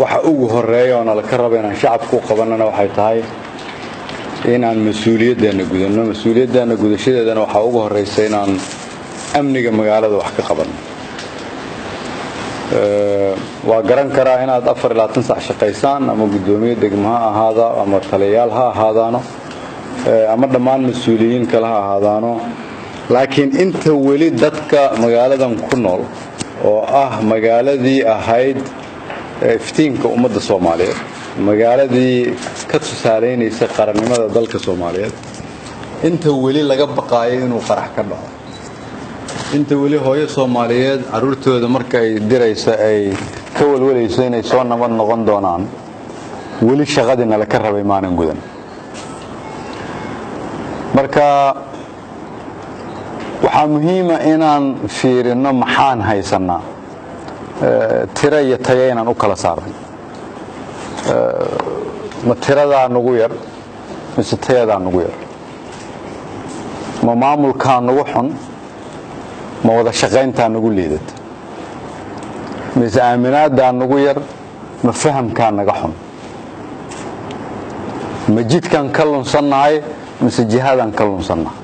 waxa ugu horeeya oo la ka rabo inaan shacabku qabanana waxay tahay inaan mas'uuliyadeena gudano. Mas'uuliyadeena gudashadeedana waxa ugu horeysa inaan amniga magaalada wax ka qabanno. waa garan karaa inaad 24 saac shaqaysaan ama gudoomiye degmo ha ahaado ama taliyayaal ha ahaadaano ama dhammaan mas'uuliyiin kale ha ahaadaano, laakiin inta weli dadka magaaladan ku nool oo ah magaaladii ahayd iftiinka ummadda Soomaaliyeed, magaaladii ka tusaaleynaysa qarannimada dalka Soomaaliyeed, inta weli laga baqaayo inuu qarax ka dhaco, inta weli hooyo Soomaaliyeed caruurtooda marka ay dirayso ay ka walwalayso inay soo nabad noqon doonaan, weli shaqadina la ka rabay maanan gudan. marka waxaa muhiim ah inaan fiirino maxaan haysanaa, tira iyo tayo inaan u kala saarno. ma tiradaa nagu yar mise tayadaa nagu yar? ma maamulkaa nagu xun, ma wada shaqayntaa nagu liidata, mise aaminaadaa nagu yar, ma fahamkaa naga xun, ma jidkaan ka lunsannahay mise jihadaan ka lunsannahay?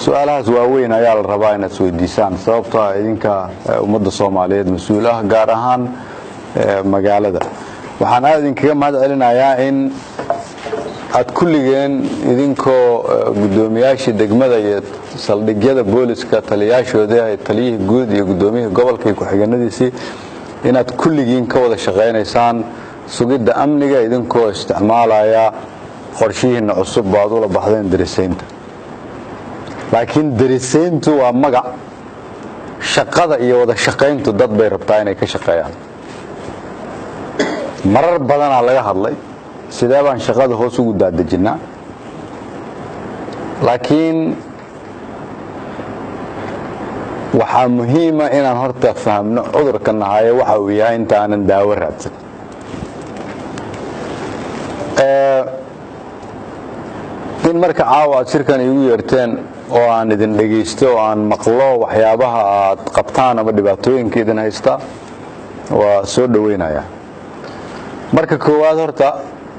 su'aalahaas waaweyn ayaa la rabaa inaad isweydiisaan, sababtoo ah idinka ummadda Soomaaliyeed mas'uul ah, gaar ahaan magaalada. waxaan aad idinkaga mahad celinayaa in aad kulligeen idinkoo gudoomiyaashii degmada iyo saldhigyada booliska taliyaashooda, taliyihii guud iyo gudoomiyihii gobolka iyo ku-xigeenadiisii, inaad kulligiin ka wada shaqaynaysaan sugidda amniga idinkoo isticmaalaya qorshihiina cusub baad ula baxdeen darisaynta. laakiin darisayntu waa magac, shaqada iyo wada shaqayntu dad bay rabtaa inay ka shaqeeyaan. marar badanaa laga hadlay sidee baan shaqada hoos ugu daadejinaa, laakiin waxaa muhiima inaan horta fahamno cudurka nahaye waxa uu yahay inta aanan daawo raadsan. in marka caawa aad shirkan iigu yeerteen oo aan idin dhegaysto oo aan maqlo waxyaabaha aad qabtaan ama dhibaatooyinka idin haysta, waa soo dhaweynayaa. marka koowaad horta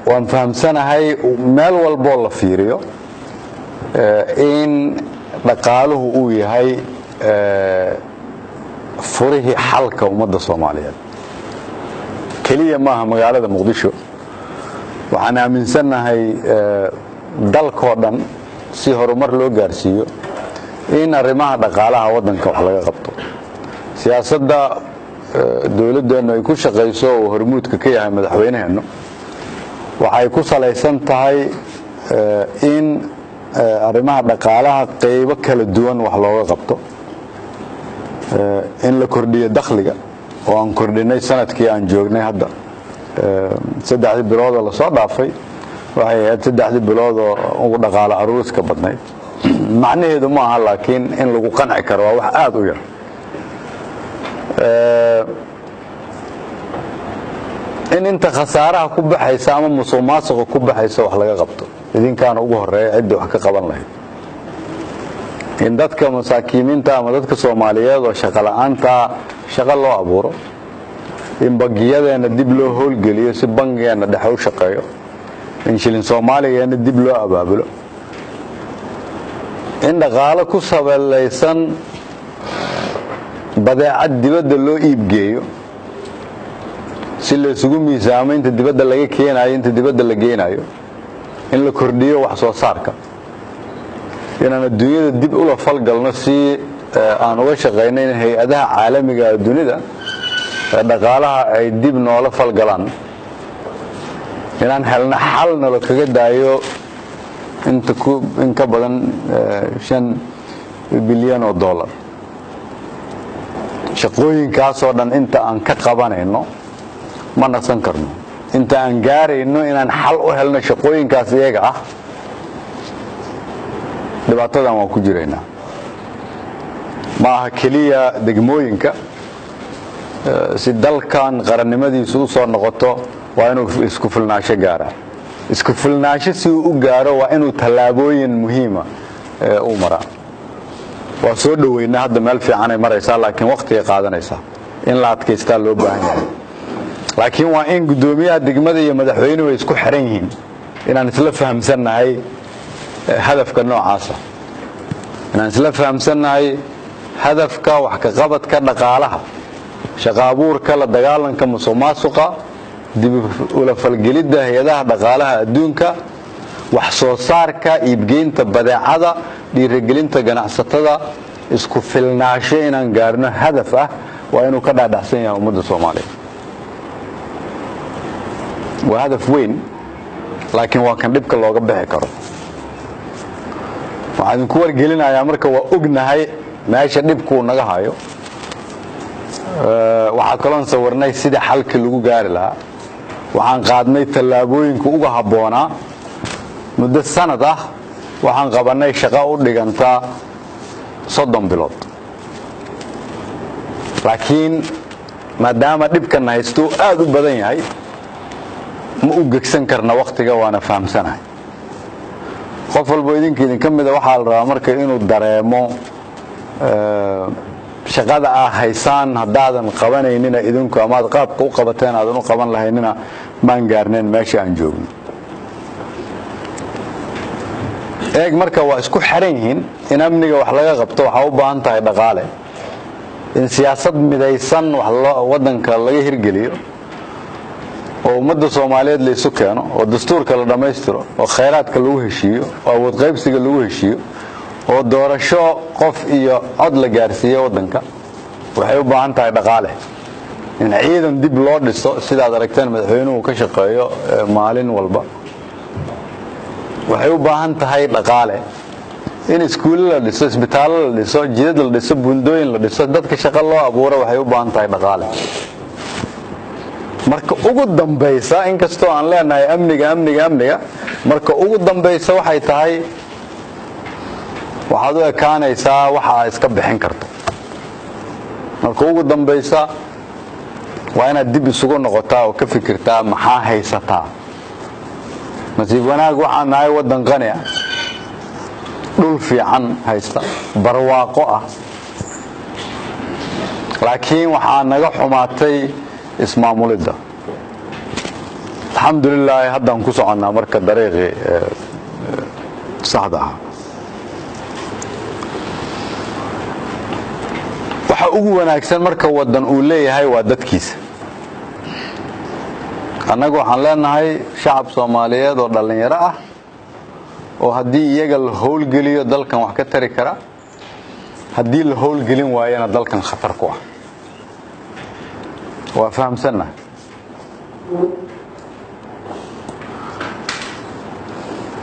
waan fahamsanahay meel walboo la fiiriyo in dhaqaaluhu uu yahay furihii xalka ummadda Soomaaliyeed. keliya maaha magaalada Muqdisho, waxaan aaminsanahay dalkoo dhan si horumar loo gaarsiiyo in arrimaha dhaqaalaha waddanka wax laga qabto. siyaasadda dawladdeenu ay ku shaqayso oo hormuudka ka yahay madaxweynaheennu waxay ku salaysan tahay in arrimaha dhaqaalaha qaybo kala duwan wax looga qabto, in la kordhiyo dakhliga oo aan kordhinay sanadkii aan joognay hadda 3 bilood oo la soo dhaafay waxay ahayd 3 bilood oo ugu dhaqaale aruuska badnayd. macnaheedu ma aha laakiin in lagu qanci karo waa wax aad u yar. in inta khasaaraha ku baxaysa ama musuqmaasuqa ku baxaysa wax laga qabto, idinkaana ugu horeeya cidda wax ka qaban lahayd. in dadka masaakiimiinta ama dadka Soomaaliyeed oo shaqo la'aanta shaqo loo abuuro, in bangiyadeena dib loo howlgeliyo si bangigeena dhexe u shaqeeyo, in shilin Soomaaligeena dib loo abaabulo, in dhaqaale ku sabaysan badeecad dibadda loo iibgeeyo si la isugu miisaamo inta dibadda laga keenayo inta dibadda la geenayo, in la kordhiyo wax soo saarka, inaan adduunyada dib ula falgalno si aan uga shaqeyno in hay-adaha caalamiga ee dunida dhaqaalaha ay dib noola falgalaan, inaan helno xal nolo kaga daayo in ka badan $5 bilyan oo dollar. shaqooyinkaasoo dhan inta aan ka qabanayno ma nasan karno, inta aan gaarayno inaan xal u helno shaqooyinkaas iyaga ah, dhibaatadan waan ku jiraynaa. ma aha keliya degmooyinka, si dalkan qarannimadiisu u soo noqoto waa inuu isku filnaansho gaara. isku filnaansho si uu u gaaro waa inuu tallaabooyin muhiima u maraa. waa soo dhaweynaa hadda meel fiican ay maraysaa, laakiin waqti ay qaadanaysaa in la adkaystaa loo baahan yahay. laakiin waa in gudoomiyaha degmada iyo madaxweynuhu ay isku xiran yihiin inaan isla fahamsannahay hadafka noocaasa inaan isla fahamsannahay hadafka wax ka qabadka dhaqaalaha shaqo abuurka la dagaalanka musuqmaasuqa dib ula falgelidda hay'adaha dhaqaalaha adduunka wax soo saarka iibgeynta badeecada dhiirigelinta ganacsatada isku filnaansho inaan gaarno hadaf ah waa inuu ka dhaadhacsan yahay ummadda Soomaaliyeed waa hadaf weyn laakiin waa kan dhibka looga bixi karo waxaan ku wargelinayaa marka waa ognahay meesha dhibku naga hayo waxa kaloon sawirnay sida xalka lagu gaari lahaa waxaan qaadnay tallaabooyinka uga habboonaa muddo sanad ah waxaan qabanay shaqo u dhiganta 30 bilood laakiin maadaama dhibkan haysto aad u badan yahay ma u gegsan karna waqtiga waana fahamsanahay qof walba idin kamida waxa la rabaa marka inuu dareemo shaqada haysaan hadaadan qabanayna idinku ama qaabka u qabateen aadan u qaban lahaynina baan gaarneen meesha aan joogno eeg marka waa isku xiran yihiin in amniga wax laga qabto waxa u baahan tahay dhaqaale in siyaasad midaysan wax wadanka laga hirgeliyo oo ummadda Soomaaliyeed la isu keeno oo dastuurka la dhameystiro oo khayraadka lagu heshiiyo oo awood qaybsiga lagu heshiiyo oo doorasho qof iyo cod la gaarsiiyo wadanka waxay u baahan tahay dhaqaale in ciidan dib loo dhiso sida aad aragteen madaxweynuhu ka shaqeeyo maalin walba waxay u baahan tahay dhaqaale in iskuulo la dhiso isbitaallo la dhiso jidad la dhiso buundooyin la dhiso dadka shaqo loo abuuro waxay u baahan tahay dhaqaale marka ugu dambaysa in kastoo aan leenahay amniga marka ugu dambaysa waxay tahay waxaad u ekaanaysaa waxa iska bixin karto marka ugu dambaysa waa inaad dib isugu noqotaa oo ka fikirtaa maxaa haysataa nasiib wanaag waxaan nahay wadan qani ah dhul fiican haysta barwaaqo ah laakiin waxaa naga xumaatay ismaamulida alxamdulillaah haddaan ku soconnaa marka dariiqii saxda ah waxa ugu wanaagsan marka wadan uu leeyahay waa dadkiisa annagu waxaan leenahay shacab Soomaaliyeed oo dhalinyaro ah oo haddii iyaga la howlgeliyo dalkan wax ka tari kara haddii la howlgelin waayana dalkan khatar ku ah waa fahamsanna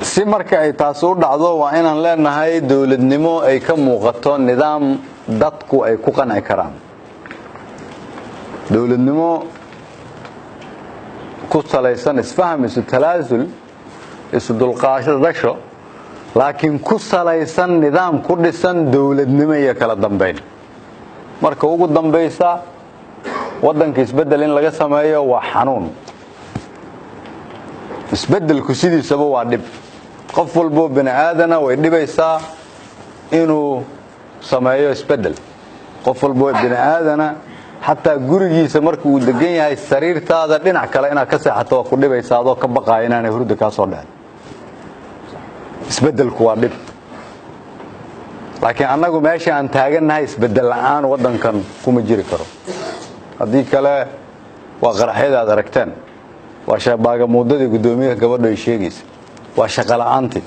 si marka ay taas u dhacdo waa inaan leenahay dawladnimo ay ka muuqato nidaam dadku ay ku qanci karaan dawladnimo ku salaysan isfaham isu talaasul isu dulqaadasho laakiin ku salaysan nidaam ku dhisan dawladnimo iyo kala dambeyn marka ugu dambaysa wadanka isbedel in laga sameeyo waa xanuun isbedelku sidiisaba waa dhib qof walba bini aadana way dhibaysaa inuu sameeyo isbedel qof walba bini aadana hatta gurigiisa marka uu degan yahay sariirtaada dhinac kale inaad ka seexato ku dhibaysaa adoo ka baqay inaanay hurdo ka soo dhacin isbedelku waa dhib laakiin annagu meesha aan taaganahay isbedel la'aan wadankan kuma jiri karo haddii kale waa qaraxyada aad aragteen waa shaabaaga muddadii gudoomiyaha gabadha ay sheegaysa waa shaqo la'aantii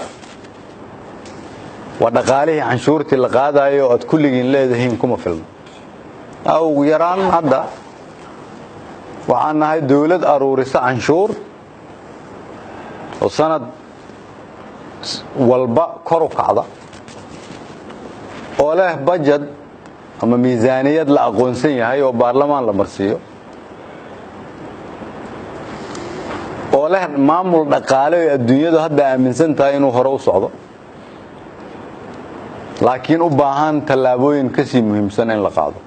waa dhaqaalihii canshuurtii la qaadayo aad kulligiin leedahiin kuma filna ugu yaraan hadda waxaan nahay dawlad aruurisa canshuur oo sanad walba kor u kacda oo leh budget ama miisaaniyad la aqoonsan yahay oo baarlamaan la marsiiyo oo leh maamul dhaqaale oo adduunyadu hadda aaminsan tahay inuu hore u socdo laakiin u baahan tallaabooyin ka sii muhiimsan in la qaado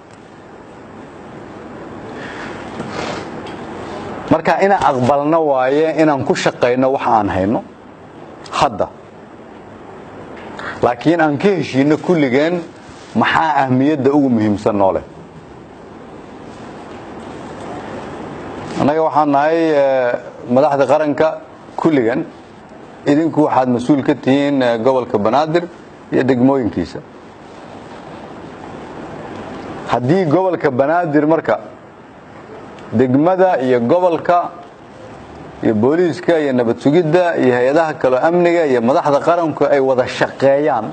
marka inaan aqbalno waaye inaan ku shaqeyno wax aan hayno hadda laakiin aan ka heshiino kulligeen maxaa ahmiyadda ugu muhiimsan noole annaga waxaan nahay madaxda qaranka kulligan idinku waxaad mas'uul ka tihiin gobolka Banaadir iyo degmooyinkiisa haddii gobolka Banaadir marka degmada iyo gobolka iyo booliiska iyo nabad sugidda iyo hay'adaha kale amniga iyo madaxda qaranku ay wada shaqeeyaan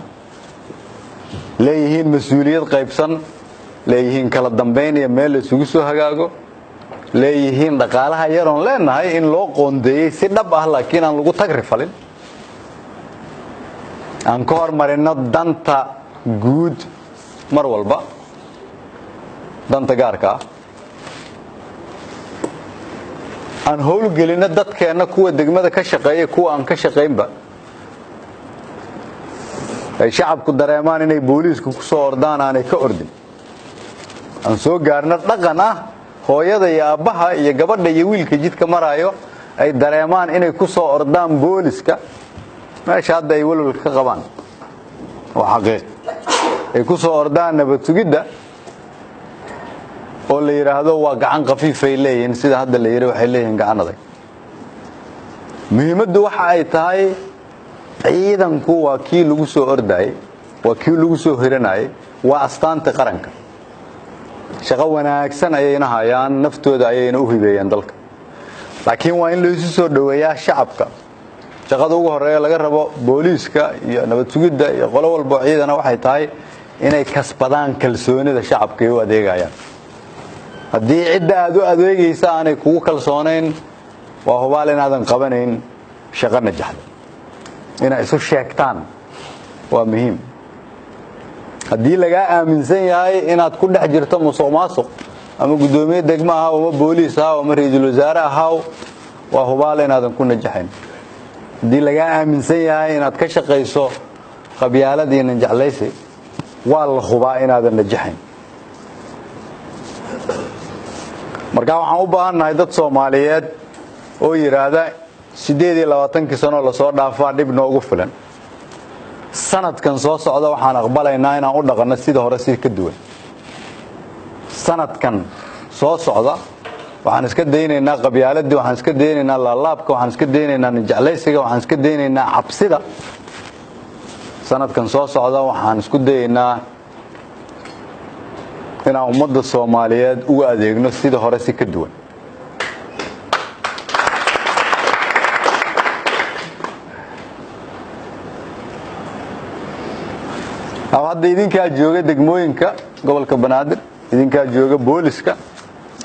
leeyihiin mas'uuliyad qaybsan leeyihiin kala dambeyn iyo meel isugu soo hagaago leeyihiin dhaqaalaha yaroon leenahay in loo qoondeeyay si dhab ah laakiin aan lagu tagrifalin aan ka hormarino danta guud mar walba danta gaarka ah aan howlgelino dadkeena kuwa degmada ka shaqeeya kuwa aan ka shaqeynba ay shacabku dareemaan inay booliisku ku soo ordaan aanay ka ordin aan soo gaarno dhaqan ah hooyada iyo aabbaha iyo gabadha iyo wiilka jidka maraayo ay dareemaan inay ku soo ordaan booliiska meesha hadda ay walwal ka qabaan waa xaqiiq ay ku soo ordaan nabad sugidda oo la yiraahdo waa gacan qafiif ay leeyihiin sida hadda la yiri waxay leeyihiin gacan adag muhiimaddu waxa ay tahay ciidanku waa kii lagu soo orday waa kii lagu soo hiranay waa astaanta qaranka shaqo wanaagsan ayayna hayaan naftooda ayayna u hibeeyaan dalka laakiin waa in la isu soo dhaweeyaa shacabka shaqada ugu horeeya laga rabo booliiska iyo nabad sugidda iyo qolo walba ciidana waxay tahay inay kasbadaan kalsoonida shacabka ee u adeegayaan haddii cidda aad u adeegaysa aanay kugu kalsoonayn waa hubaal inaadan qabanayn shaqo najaxda inay isu sheegtaan waa muhiim haddii laga aaminsan yahay inaad ku dhex jirto musuqmaasuq ama gudoomiye degmo ah ama booliis ah ama ra'iisul wasaare ah waa hubaal inaadan ku najaxayn haddii laga aaminsan yahay inaad ka shaqeyso qabyaalad iyo ninjeclaysi waa la hubaa inaadan najaxayn marka waxaan u baahannahay dad Soomaaliyeed oo yiraahda 28 sano la soo dhaafaa dib noogu filan sanadkan soo socda waxaan aqbalaynaa inaan u dhaqano sida hore si ka duwan sanadkan soo socda waxaan iska daynaynaa qabyaaladii waxaan iska daynaynaa laalaabka waxaan iska daynaynaa ninjeclaysiga waxaan iska daynaynaa cabsida sanadkan soo socda waxaan isku dayaynaa inaan ummadda Soomaaliyeed ugu adeegno sida hore si ka duwan hadda idinkaa jooga degmooyinka gobolka Banaadir idinkaa jooga booliska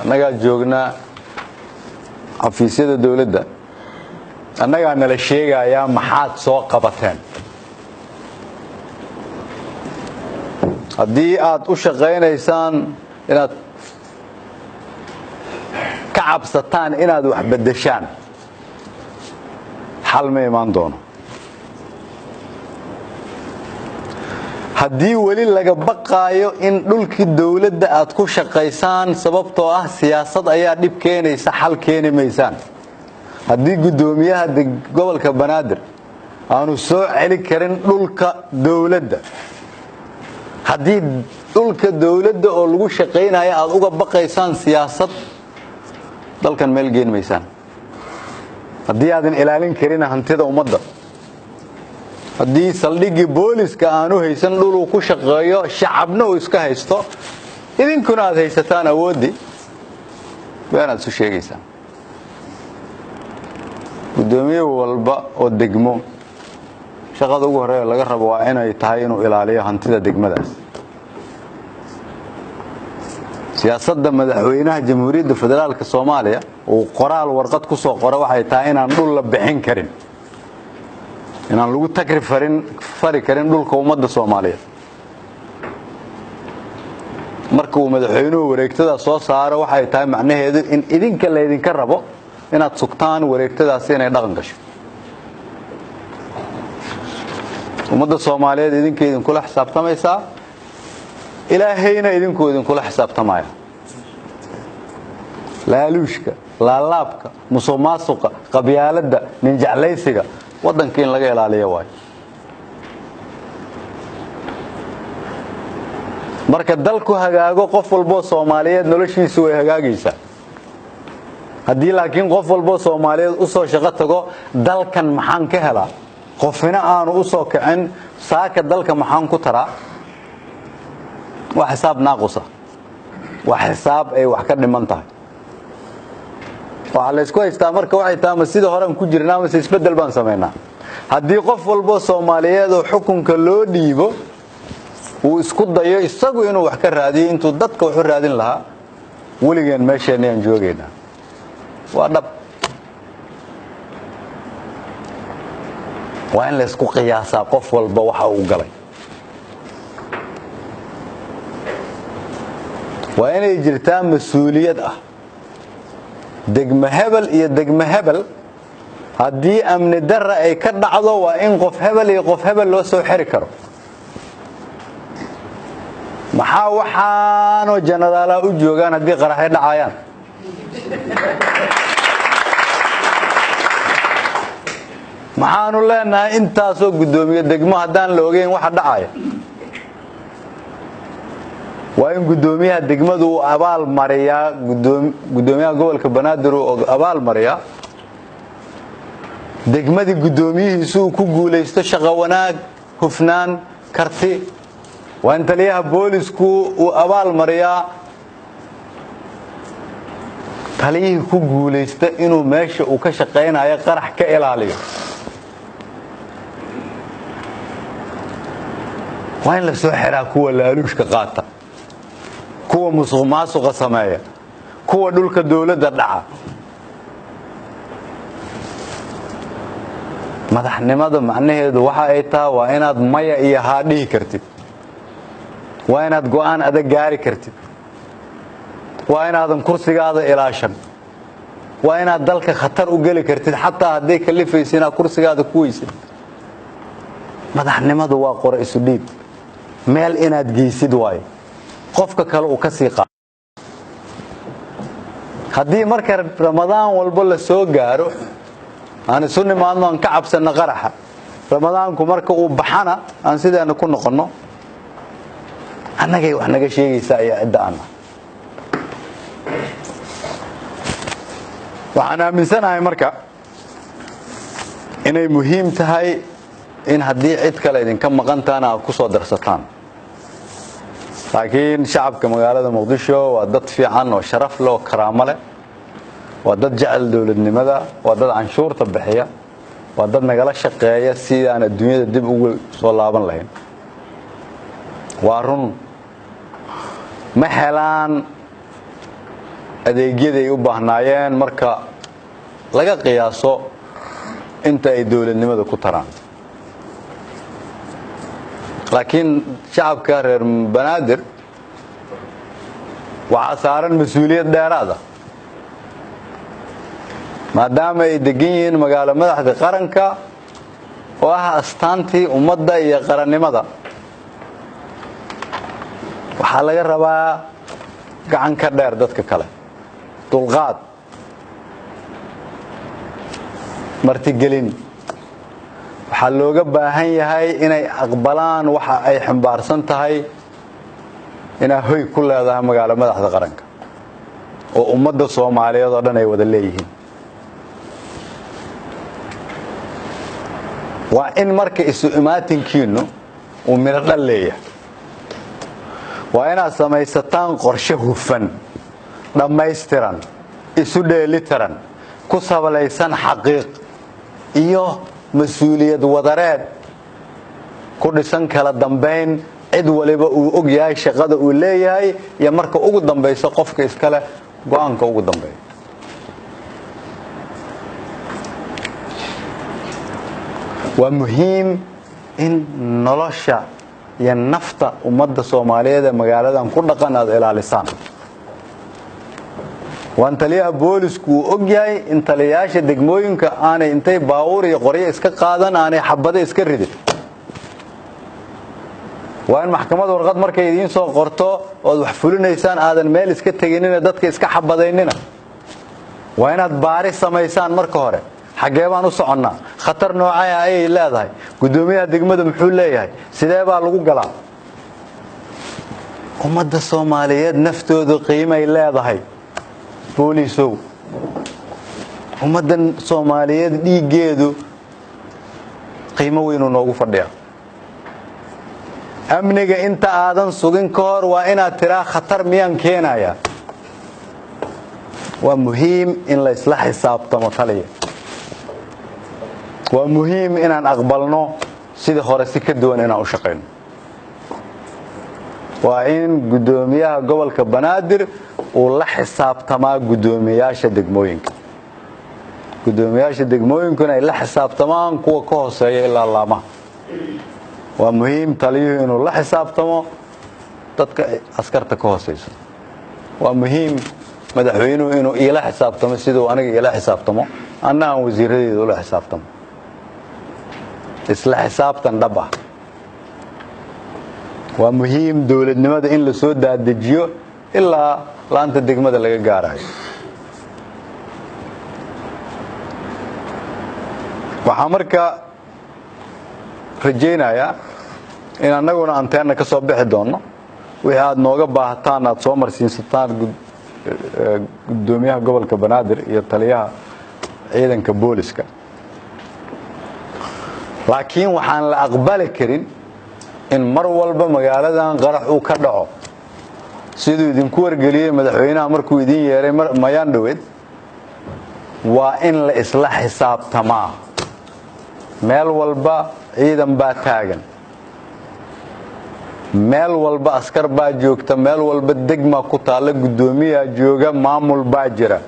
annagaa joognaa xafiisyada dawladda annagaa nala sheegayaa maxaad soo qabateen haddii aad u shaqaynaysaan inaad ka cabsataan inaad wax beddeshaan xal ma imaan doono haddii weli laga baqaayo in dhulkii dawladda aad ku shaqaysaan sababtoo ah siyaasad ayaa dhib keenaysa xal keeni maysaan haddii gudoomiyaha gobolka Banaadir aanu soo celi karin dhulka dawladda haddii dhulka dawladda oo lagu shaqeynayo aad uga baqaysaan siyaasad dalkan meel geen maysaan haddii aadan ilaalin karin hantida ummadda haddii saldhigii booliska aanu haysan dhul uu ku shaqeeyo shacabna uu iska haysto idinkuna aad haysataan awoodi baanaad isu sheegaysaan gudoomiye walba oo degmo shaqada ugu horeeya laga rabo waa inay tahay inuu ilaaliyo hantida degmadaas siyaasadda madaxweynaha jamhuuriyadda federaalka Soomaaliya uu qoraal warqad ku soo qoray waxay tahay inaan dhul la bixin karin inaan lagu fari karin dhulka ummadda Soomaaliyeed marka uu madaxweynuhu wareegtada soo saaro waxay tahay macnaheedu in idinka la idinka rabo inaad sugtaan wareegtadaas inay dhaqan gasho ummadda Soomaaliyeed idinka idinkula xisaabtamaysaa ilaahayna idinkula xisaabtamaya laaluushka laalaabka musuqmaasuqa qabyaaladda ninjeclaysiga waddanka in laga ilaaliyo waay marka dalku hagaago qof walba Soomaaliyeed noloshiisu way hagaagaysaa haddii laakiin qof walbo Soomaaliyeed u soo shaqo tago dalkan maxaan ka helaa qofina aanu u soo kicin saaka dalka maxaan ku taraa wax xisaab naaqusa wax xisaab ay wax ka dhiman tahay waxa la isku haystaa marka waxay tahay sida horan ku jirnaa ama isbedel baan sameeynaa haddii qof walbo Soomaaliyeed oo xukunka loo dhiibo uu isku dayo isagu inuu wax ka raadiyo intuu dadka wax u raadin lahaa weligaan meesheenayaan joogeynaa waa dhab waa in la isku qiyaasaa qof walba waxa uu galay waa inay jirtaa mas'uuliyad ah degmo hebel iyo degmo hebel haddii amni darra ay ka dhacdo waa in qof hebel iyo qof hebel loo soo xiri karo maxaa waxaanoo jenaraalaha u joogaan haddii qaraxay dhacayaan maxaanu leenahay intaasoo guddoomiye degmo haddaan la ogeyn waxa dhacaya waa in guddoomiyaha degmadu uu abaal mariyaa guddoomiyaha gobolka Banaadir uu abaal mariyaa degmadii guddoomiyihiisu uu ku guuleysto shaqo wanaag hufnaan karti waa in taliyaha boolisku uu abaal mariyaa taliyihii ku guuleysta inuu meesha uu ka shaqeynayo qarax ka ilaaliyo waa in la soo xiraa kuwa laaluushka qaata kuwa musuqmaasuqa sameeya kuwa dhulka dawladda dhaca madaxnimada macnaheedu waxa ay tahay waa inaad maya iyo haa dhihi kartid waa inaad go'aan adag gaari kartid waa inaadan kursigaada ilaashan waa inaad dalka khatar u gali kartid xataa haday kalifayso inaad kursigaada ku weysid madaxnimadu waa qor isu dhiib meel inaad geysid waay qofka kale uu ka sii qaado haddii marka ramadaan walba la soo gaaro aan isu nimaadno aan ka cabsano qaraxa ramadaanku marka uu baxana aan sidaana ku noqono annagay wax naga sheegaysaa ayaa cidda ana waxaan aaminsanahay marka inay muhiim tahay in haddii cid kale idinka maqantaana aad ku soo darsataan laakiin shacabka magaalada Muqdisho waa dad fiican oo sharaf leh oo karaamo leh waa dad jecel dawladnimada waa dad canshuurta bixiya waa dad nagala shaqeeya si aan adduunyada dib ugu soo laaban lahayn waa run ma helaan adeegyada ay u baahnaayeen marka laga qiyaaso inta ay dawladnimada ku taraan laakiin shacabka reer Banaadir waxa saaran mas'uuliyad dheeraad ah maadaama ay degan yihiin magaalo madaxda qaranka oo ah astaantii ummadda iyo qarannimada waxa laga rabaa gacan ka dheer dadka kale dulqaad martigelin waxaa looga baahan yahay inay aqbalaan waxa ay xambaarsan tahay inay hoy ku leedahay magaalo madaxda qaranka oo ummadda Soomaaliyeed oo dhan ay wada leeyihiin waa in marka isu imaatinkiinu uu miro dhal leeyahay waa inaad samaysataan qorshe hufan dhammaystiran isu dheelitiran ku sabalaysan xaqiiq iyo mas'uuliyad wadareed ku dhisan kala dambeyn cid waliba uu og yahay shaqada uu leeyahay iyo marka ugu dambayso qofka iska leh go'aanka ugu dambeeya waa muhiim in nolosha iyo nafta ummadda Soomaaliyeed ee magaaladan ku dhaqan aad ilaalisaan waan taliyaha boolisku og yahay in taliyaasha degmooyinka aanay intay baawur iyo qoryo iska qaadan aanay xabado iska ridin waa in maxkamad warqad markay idin soo qorto oo wax fulinaysaan aadan meel iska taginina dadka iska xabadaynina waa inaad baari samaysaan marka hore xagee baan u soconnaa khatar noocay ay leedahay gudoomiyaha degmada muxuu leeyahay sidee baa lagu galaa ummadda Soomaaliyeed naftoodu qiimo ay leedahay booliisow ummadan Soomaaliyeed dhiigeedu qiimo weyn oo noogu fadhiya amniga inta aadan sugin ka hor waa inaad tiraa khatar miyaan keenaya waa muhiim in la isla xisaabtamo taliya waa muhiim inaan aqbalno sidii hore si ka duwan inaan u shaqeyno waa in gudoomiyaha gobolka Banaadir uu la xisaabtamaa gudoomiyaasha degmooyinka gudoomiyaasha degmooyinkuna ay la xisaabtamaan kuwa ka hooseeya ilaa laamaha waa muhiim taliyuhu inuu la xisaabtamo dadka askarta ka hooseysa waa muhiim madaxweynuhu inuu ila xisaabtamo sidoo aniga ila xisaabtamo anna aan wasiiradeedu la xisaabtamo isla xisaabtan dhab ah waa muhiim dawladnimada in la soo daadajiyo ilaa laanta degmada laga gaarayo waxaan marka rajaynayaa in annaguna anteena ka soo bixi doono wixii aad nooga baahataan aad soo marsiinsataan gudoomiyaha gobolka Banaadir iyo taliyaha ciidanka booliska laakiin waxaan la aqbali karin in mar walba magaaladan qarax uu ka dhaco sidoo idinku wargeliyay madaxweynaha markuu idin yeeray mayaan dhaweed waa in la isla xisaabtamaa meel walba ciidan baa taagan meel walba askar baa joogta meel walba degma ku taala gudoomiyaha jooga maamul baa jira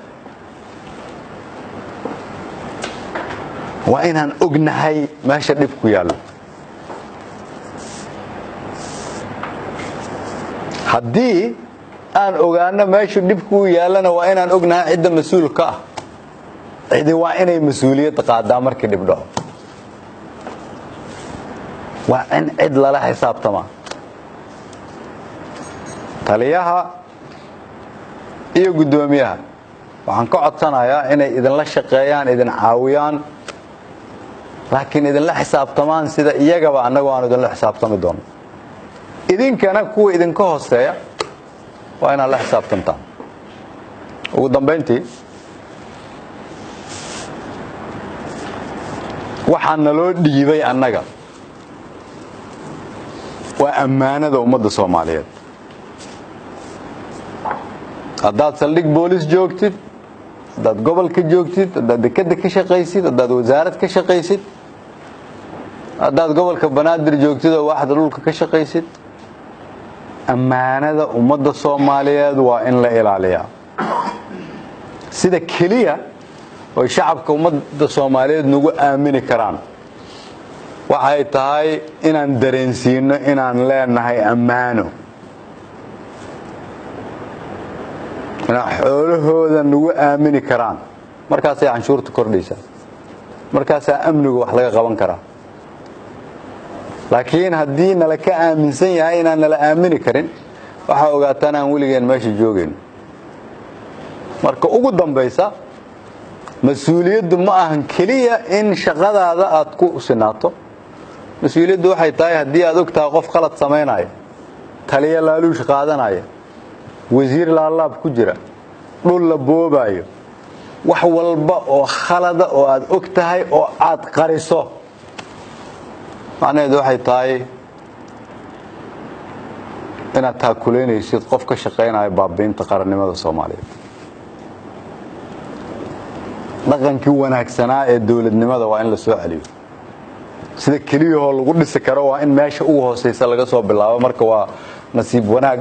waa inaan ognahay meesha dhib ku yaalo haddii aan ogaano meesha dhib ku yaalana waa inaan ognahay cidda mas'uulka ah cidi waa inay mas'uuliyad qaadaa markii dhib dhaco waa in cid lala xisaabtama taliyaha iyo gudoomiyaha waxaan ka codsanayaa inay idinla shaqeeyaan idin caawiyaan laakiin idinla xisaabtamaan sida iyagaba annagu aan idinla xisaabtami doono idinkana kuwa idinka hooseeya waa inaad la xisaabtantaan ugu dambeyntii waxaa naloo dhiibay annaga waa ammaanada ummadda Soomaaliyeed haddaad saldhig boolis joogtid haddaad gobolka joogtid haddaad dekada ka shaqaysid haddaad wasaarad ka shaqaysid haddaad gobolka Banaadir joogtid oo waaxda dhulka ka shaqaysid ammaanada ummadda Soomaaliyeed waa in la ilaaliyaa sida kaliya oo shacabka ummadda Soomaaliyeed nagu aamini karaan waxay tahay inaan dareensiino inaan leenahay ammaano inaan xoolahooda nagu aamini karaan markaas ay canshuurta kordhaysaa markaas amnigu wax laga qaban karaa laakiin haddii nala ka aaminsan yahay inaan nala aamini karin waxa ogaataan aan weligeena meesha joogeen marka ugu dambaysa mas'uuliyaddu ma ahan kaliya in shaqadaada aad ku sinaato mas'uuliyaddu waxay tahay haddii aad ogtahay qof qalad sameynaya taliya laaluush qaadanaya wasiir laalaab ku jira dhul la boobayo wax walba oo khalada oo aad ogtahay oo aad qariso macnaheedu waxay tahay inaad taakuleynaysid qof ka shaqeynaya baabiinta qarannimada Soomaaliyeed dhaqankii wanaagsanaa ee dawladnimada waa in la soo celiyo sida kaliya oo lagu dhisi karo waa in meesha ugu hooseysa laga soo bilaabo marka waa nasiib wanaag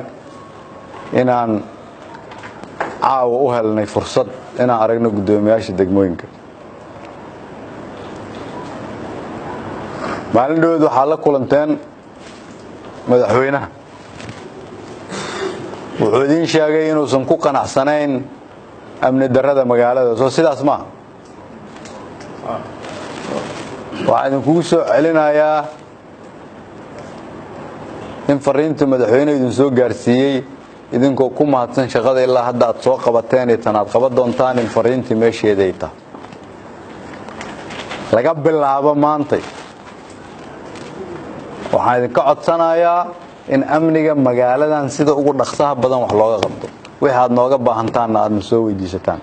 inaan caawa u helnay fursad inaan aragno gudoomiyaasha degmooyinka maalin dhoweed waxaa la kulanteen madaxweynaha wuxuu idin sheegay inuusan ku qanacsanayn amni darrada magaalada soo sidaas ma waxaan idinkugu soo celinayaa in fariinta madaxweynaha idin soo gaarsiiyey idinkoo ku mahadsan shaqada ilaa hadda aad soo qabateen ee tan aad qaban doontaan in fariintii meesheeda ay tahay laga bilaabo maanta waxaan idinka codsanayaa in amniga magaaladan sida ugu dhaqsaha badan wax looga qabto wixii aad nooga baahantaanna aad soo weydiisataan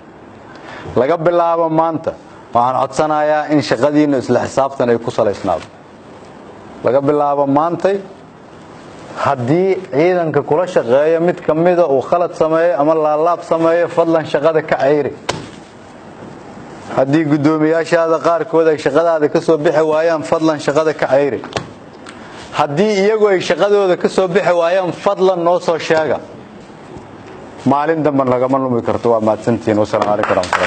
laga bilaabo maanta waxaan codsanayaa in shaqadiina isla xisaabtan ay ku salaysnaado laga bilaabo maanta haddii ciidanka kula shaqeeyo mid kamida uu khalad sameeyo ama laalaab sameeyo fadlan shaqada ka ceyri haddii gudoomiyaashaada qaarkood ay shaqadaada ka soo bixi waayaan fadlan shaqada ka ceyri haddii iyagu ay shaqadooda ka soo bixi waayaan fadlan noo soo sheega maalin dambe lagama lumi karto waa mahadsantihiin wassalaamu calaykum.